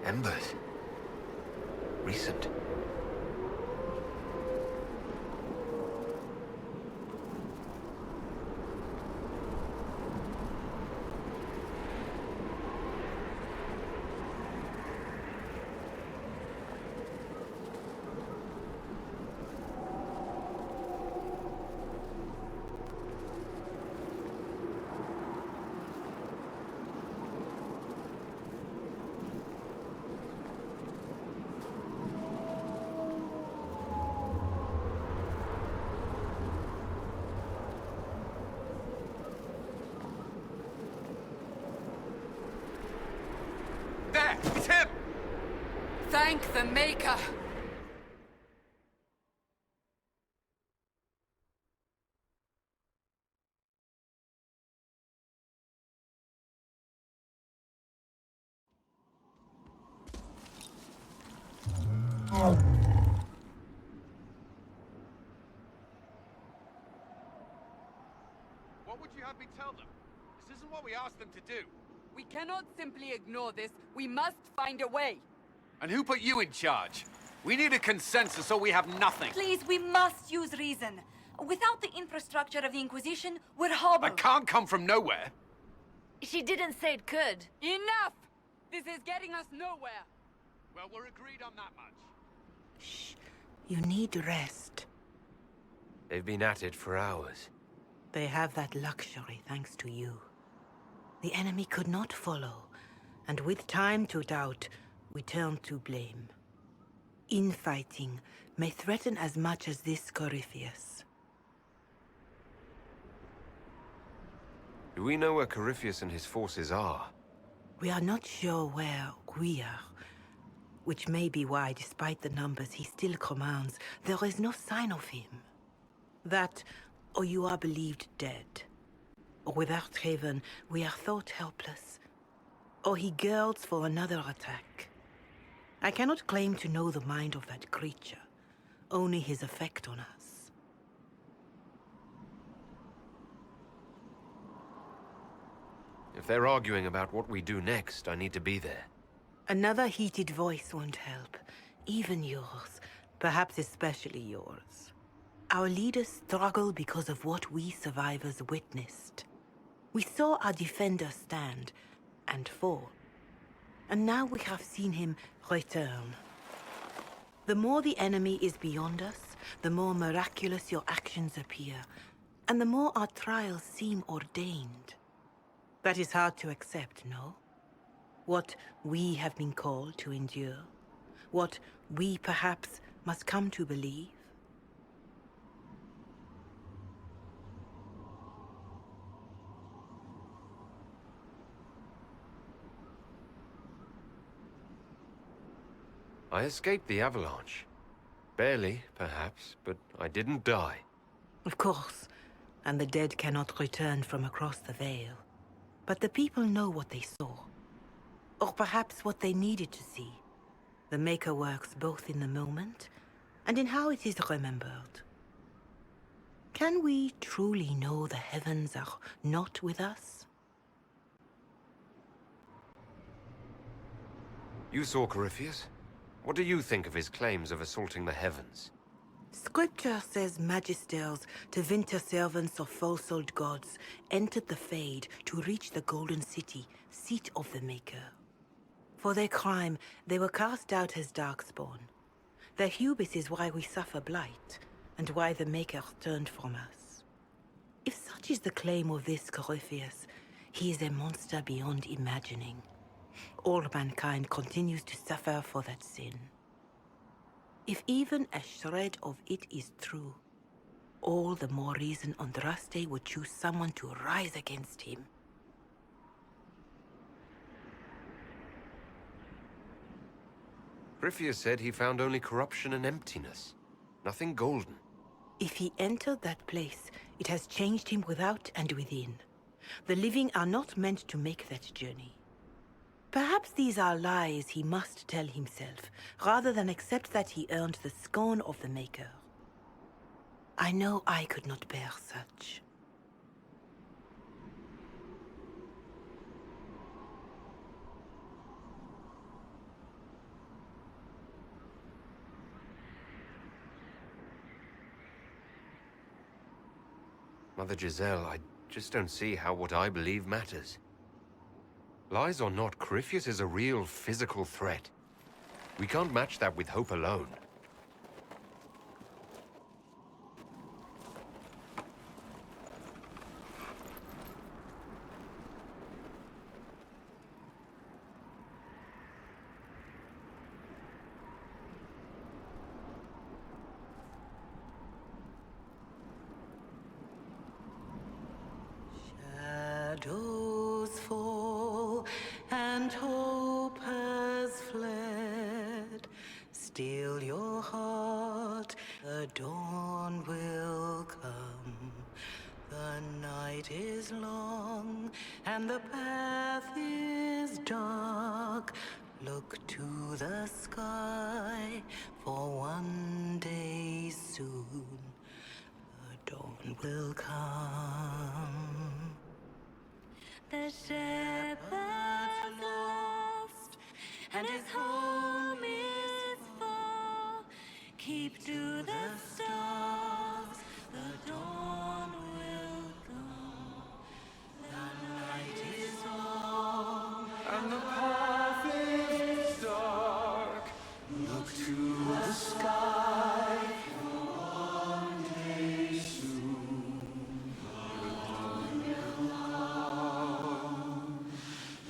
Embers. Recent. There! It's him! Thank the Maker! What would you have me tell them? This isn't what we asked them to do. We cannot simply ignore this. We must find a way. And who put you in charge? We need a consensus or we have nothing. Please, we must use reason. Without the infrastructure of the Inquisition, we're hobbled. That can't come from nowhere. She didn't say it could. Enough! This is getting us nowhere. Well, we're agreed on that much. Shh. You need rest. They've been at it for hours. They have that luxury thanks to you. The enemy could not follow, and with time to doubt, we turn to blame. Infighting may threaten as much as this Corypheus. Do we know where Corypheus and his forces are? We are not sure where we are, which may be why, despite the numbers he still commands, there is no sign of him. That, or you are believed dead. Or without Haven, we are thought helpless. Or he girds for another attack. I cannot claim to know the mind of that creature, only his effect on us. If they're arguing about what we do next, I need to be there. Another heated voice won't help. Even yours. Perhaps especially yours. Our leaders struggle because of what we survivors witnessed. We saw our defender stand and fall. And now we have seen him return. The more the enemy is beyond us, the more miraculous your actions appear, and the more our trials seem ordained. That is hard to accept, no? What we have been called to endure, what we perhaps must come to believe. I escaped the avalanche. Barely, perhaps, but I didn't die. Of course, and the dead cannot return from across the veil. But the people know what they saw. Or perhaps what they needed to see. The Maker works both in the moment and in how it is remembered. Can we truly know the heavens are not with us? You saw Corypheus? What do you think of his claims of assaulting the heavens? Scripture says magisters, to winter servants of false-souled gods, entered the Fade to reach the Golden City, seat of the Maker. For their crime, they were cast out as Darkspawn. Their hubris is why we suffer blight, and why the Maker turned from us. If such is the claim of this Corypheus, he is a monster beyond imagining. All mankind continues to suffer for that sin. If even a shred of it is true, all the more reason Andraste would choose someone to rise against him. Corypheus said he found only corruption and emptiness. Nothing golden. If he entered that place, it has changed him without and within. The living are not meant to make that journey. Perhaps these are lies he must tell himself, rather than accept that he earned the scorn of the Maker. I know I could not bear such. Mother Giselle, I just don't see how what I believe matters. Lies or not, Corypheus is a real physical threat. We can't match that with hope alone. Shadows fall and hope has fled. Still your heart, the dawn will come. The night is long and the path is dark. Look to the sky, for one day soon the dawn will come. The shepherd's lost, and his home is far. Keep to the stars, the dawn will come. The night is long, and the path is dark. Look to the sky, for one day soon the dawn will come.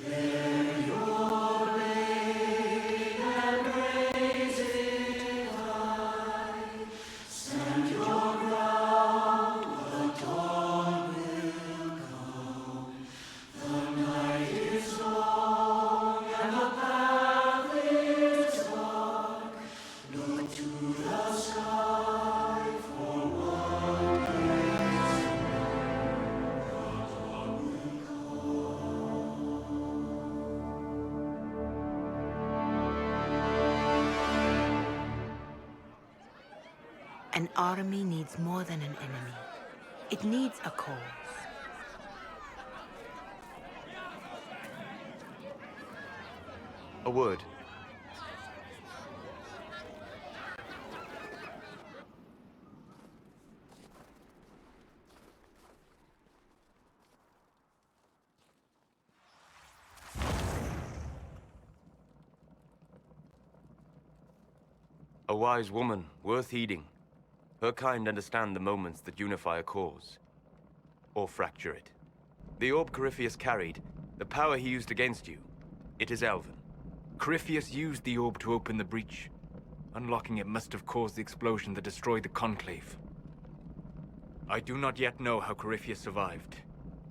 Bear your blade and raise it high. Stand your ground, the dawn will come. The night is long and the path is dark. Look to the sky, for one day soon the dawn will come. An army needs more than an enemy. It needs a cause. A word. A wise woman, worth heeding. Her kind understand the moments that unify a cause. Or fracture it. The orb Corypheus carried, the power he used against you, it is elven. Corypheus used the orb to open the breach. Unlocking it must have caused the explosion that destroyed the Conclave. I do not yet know how Corypheus survived,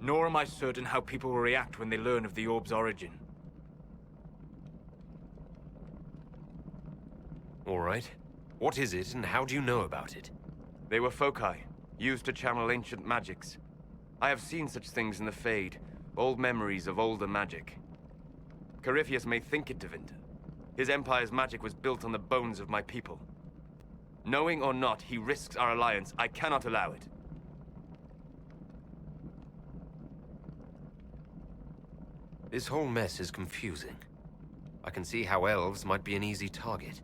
nor am I certain how people will react when they learn of the orb's origin. All right. What is it, and how do you know about it? They were foci, used to channel ancient magics. I have seen such things in the Fade, old memories of older magic. Corypheus may think it Tevinter. His empire's magic was built on the bones of my people. Knowing or not, he risks our alliance. I cannot allow it. This whole mess is confusing. I can see how elves might be an easy target.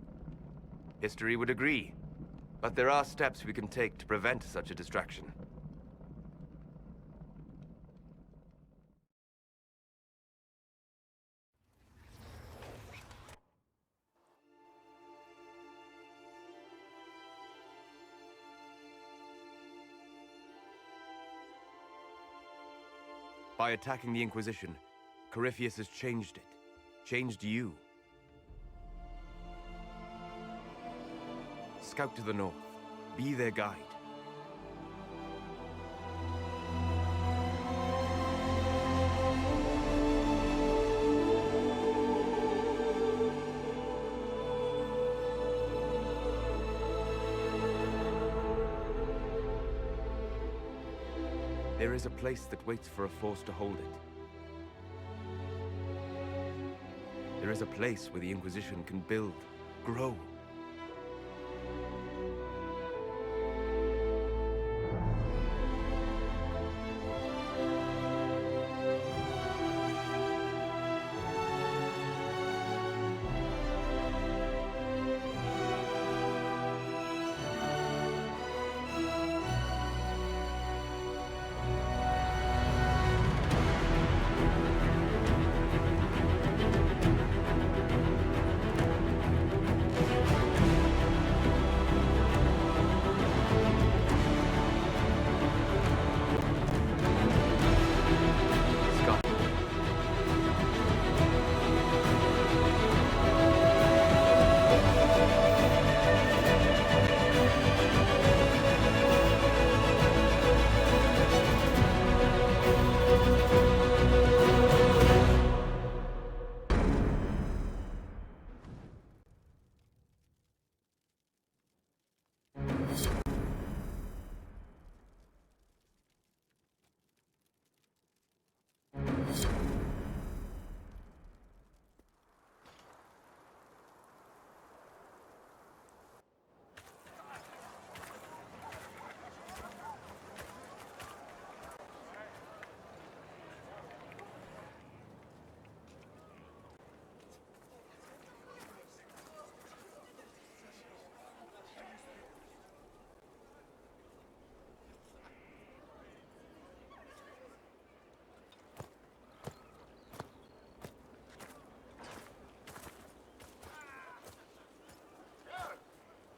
History would agree. But there are steps we can take to prevent such a distraction. By attacking the Inquisition, Corypheus has changed it. Changed you. Scout to the north. Be their guide. There is a place that waits for a force to hold it. There is a place where the Inquisition can build, grow.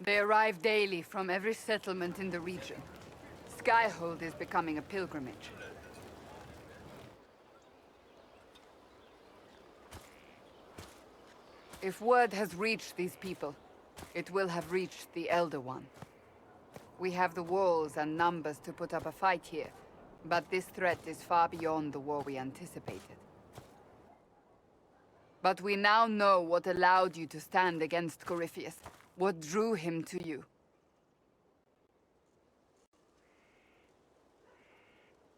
They arrive daily from every settlement in the region. Skyhold is becoming a pilgrimage. If word has reached these people, it will have reached the Elder One. We have the walls and numbers to put up a fight here, but this threat is far beyond the war we anticipated. But we now know what allowed you to stand against Corypheus, what drew him to you.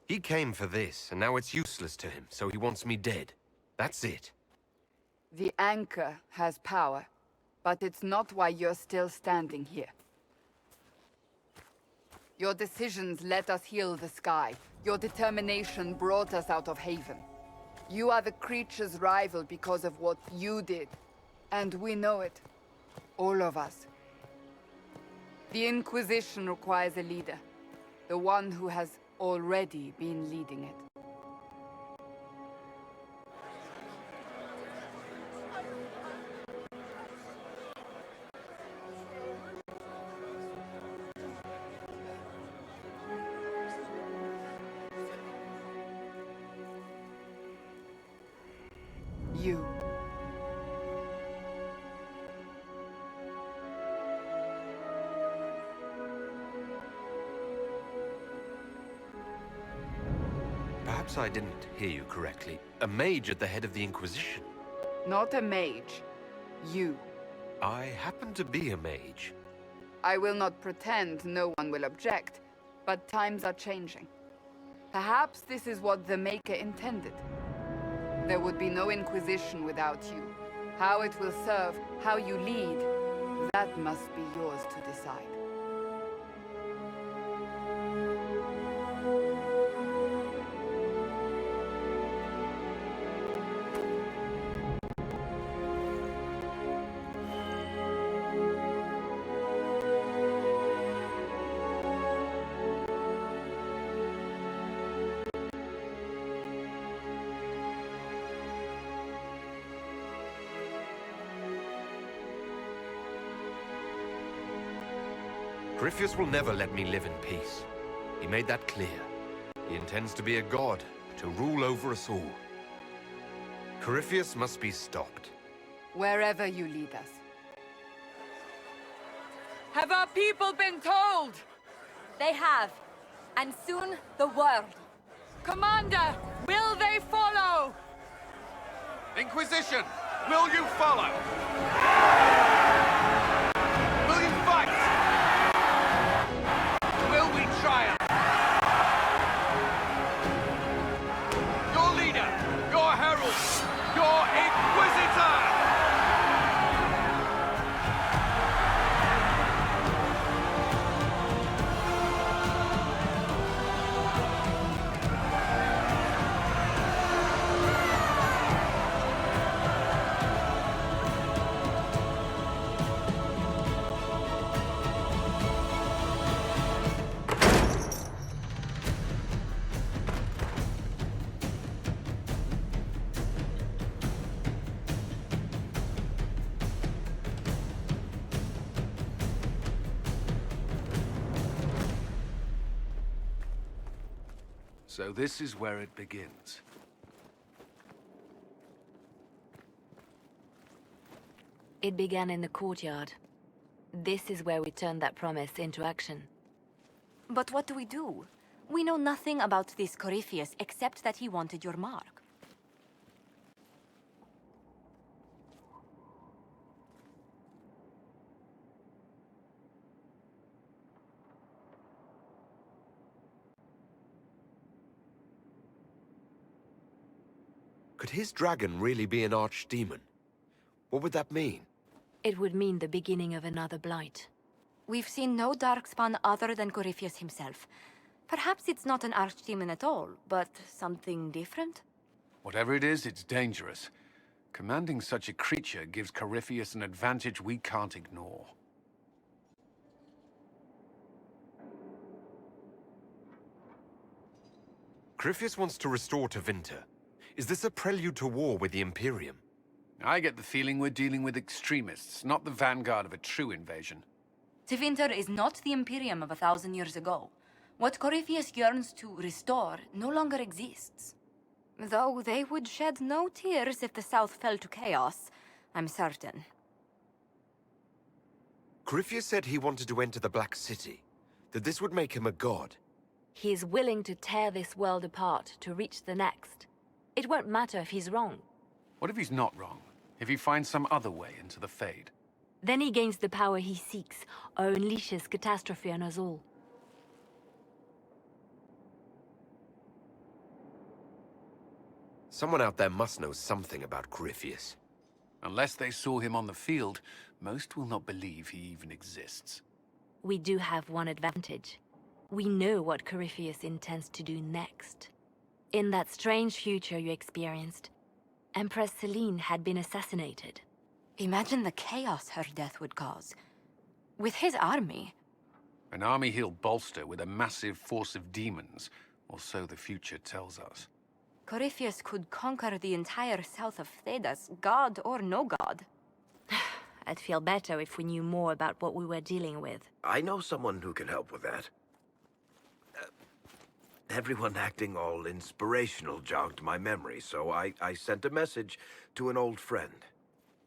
He came for this, and now it's useless to him, so he wants me dead. That's it. The Anchor has power, but it's not why you're still standing here. Your decisions let us heal the sky. Your determination brought us out of Haven. You are the creature's rival because of what you did. And we know it. All of us. The Inquisition requires a leader. The one who has already been leading it. You. Perhaps I didn't hear you correctly. A mage at the head of the Inquisition. Not a mage. You. I happen to be a mage. I will not pretend no one will object, but times are changing. Perhaps this is what the Maker intended. There would be no Inquisition without you. How it will serve, how you lead, that must be yours to decide. Corypheus will never let me live in peace. He made that clear. He intends to be a god, to rule over us all. Corypheus must be stopped. Wherever you lead us. Have our people been told? They have. And soon, the world. Commander, will they follow? Inquisition, will you follow? Will you fight? Will we triumph? Your leader, your herald, your Inquisitor! So this is where it begins. It began in the courtyard. This is where we turned that promise into action. But what do we do? We know nothing about this Corypheus except that he wanted your mark. Could his dragon really be an archdemon? What would that mean? It would mean the beginning of another blight. We've seen no darkspawn other than Corypheus himself. Perhaps it's not an archdemon at all, but something different? Whatever it is, it's dangerous. Commanding such a creature gives Corypheus an advantage we can't ignore. Corypheus wants to restore Tevinter. Is this a prelude to war with the Imperium? I get the feeling we're dealing with extremists, not the vanguard of a true invasion. Tevinter is not the Imperium of 1,000 years ago. What Corypheus yearns to restore no longer exists. Though they would shed no tears if the South fell to chaos, I'm certain. Corypheus said he wanted to enter the Black City, that this would make him a god. He is willing to tear this world apart to reach the next. It won't matter if he's wrong. What if he's not wrong? If he finds some other way into the Fade? Then he gains the power he seeks, or unleashes catastrophe on us all. Someone out there must know something about Corypheus. Unless they saw him on the field, most will not believe he even exists. We do have one advantage. We know what Corypheus intends to do next. In that strange future you experienced, Empress Selene had been assassinated. Imagine the chaos her death would cause. With his army. An army he'll bolster with a massive force of demons, or so the future tells us. Corypheus could conquer the entire south of Thedas, god or no god. I'd feel better if we knew more about what we were dealing with. I know someone who can help with that. Everyone acting all inspirational jogged my memory, so I sent a message to an old friend.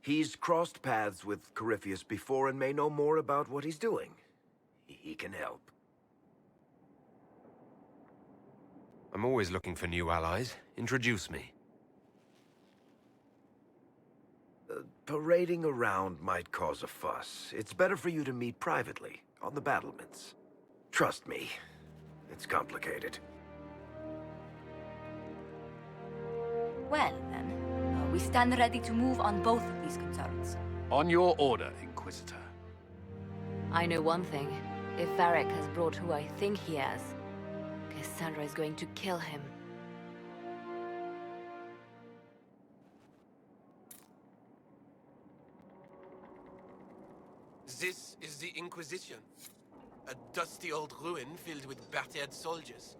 He's crossed paths with Corypheus before and may know more about what he's doing. He can help. I'm always looking for new allies. Introduce me. Parading around might cause a fuss. It's better for you to meet privately, on the battlements. Trust me, it's complicated. Well, then, we stand ready to move on both of these concerns. On your order, Inquisitor. I know one thing. If Varric has brought who I think he has, Cassandra is going to kill him. This is the Inquisition. A dusty old ruin filled with battered soldiers.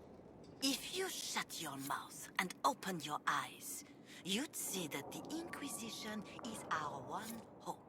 If you shut your mouth and opened your eyes, you'd see that the Inquisition is our one hope.